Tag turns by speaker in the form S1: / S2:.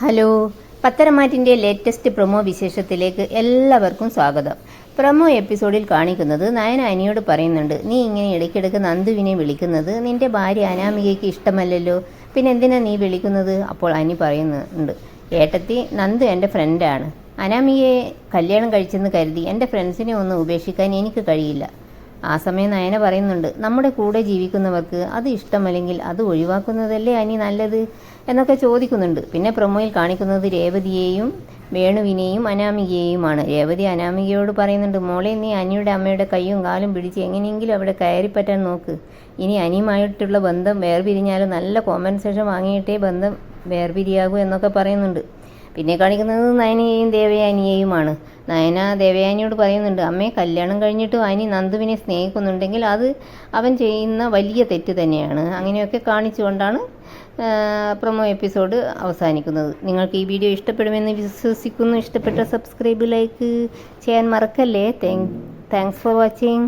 S1: Hello, പത്തരമാറ്റിൻ്റെ latest promo വിശേഷത്തിലേക്ക് എല്ലാവർക്കും സ്വാഗതം. Promo എപ്പിസോഡിൽ കാണിക്കുന്നത് നയന അനിയോട് പറയുന്നുണ്ട്, നീ ഇങ്ങനെ ഇടയ്ക്കിടയ്ക്ക് നന്ദുവിനെ വിളിക്കുന്നത് നിൻ്റെ ഭാര്യ അനാമികയ്ക്ക് ഇഷ്ടമല്ലല്ലോ, പിന്നെ എന്തിനാ നീ വിളിക്കുന്നത്? അപ്പോൾ അനി പറയുന്നുണ്ട്, ഏട്ടത്തി, നന്ദു എൻ്റെ ഫ്രണ്ടാണ്. അനാമികയെ കല്യാണം കഴിച്ചെന്ന് കരുതി എൻ്റെ ഫ്രണ്ട്സിനെ ഒന്നും ഉപേക്ഷിക്കാൻ എനിക്ക് കഴിയില്ല. ആ സമയം നയന പറയുന്നുണ്ട്, നമ്മുടെ കൂടെ ജീവിക്കുന്നവർക്ക് അത് ഇഷ്ടമല്ലെങ്കിൽ അത് ഒഴിവാക്കുന്നതല്ലേ അനി നല്ലത് എന്നൊക്കെ ചോദിക്കുന്നുണ്ട്. പിന്നെ പ്രൊമോയിൽ കാണിക്കുന്നത് രേവതിയെയും വേണുവിനെയും അനാമികയെയുമാണ്. രേവതി അനാമികയോട് പറയുന്നുണ്ട്, മോളെ, നീ അനിയുടെ അമ്മയുടെ കൈയും കാലും പിടിച്ച് എങ്ങനെയെങ്കിലും അവിടെ കയറിപ്പറ്റാൻ നോക്ക്. ഇനി അനിയുമായിട്ടുള്ള ബന്ധം വേർപിരിഞ്ഞാലും നല്ല കോമ്പൻസേഷൻ വാങ്ങിയിട്ടേ ബന്ധം വേർപിരിയാകൂ എന്നൊക്കെ പറയുന്നുണ്ട്. പിന്നെ കാണിക്കുന്നത് നയനയെയും ദേവയാനിയെയുമാണ്. നയന ദേവയാനിയോട് പറയുന്നുണ്ട്, അമ്മയെ കല്യാണം കഴിഞ്ഞിട്ടും അനി നന്ദുവിനെ സ്നേഹിക്കുന്നുണ്ടെങ്കിൽ അത് അവൻ ചെയ്യുന്ന വലിയ തെറ്റ് തന്നെയാണ്. അങ്ങനെയൊക്കെ കാണിച്ചുകൊണ്ടാണ് പ്രൊമോ എപ്പിസോഡ് അവസാനിക്കുന്നത്. നിങ്ങൾക്ക് ഈ വീഡിയോ ഇഷ്ടപ്പെടുമെന്ന് വിശ്വസിക്കുന്നു. ഇഷ്ടപ്പെട്ട സബ്സ്ക്രൈബ്, ലൈക്ക് ചെയ്യാൻ മറക്കല്ലേ. Thanks for watching.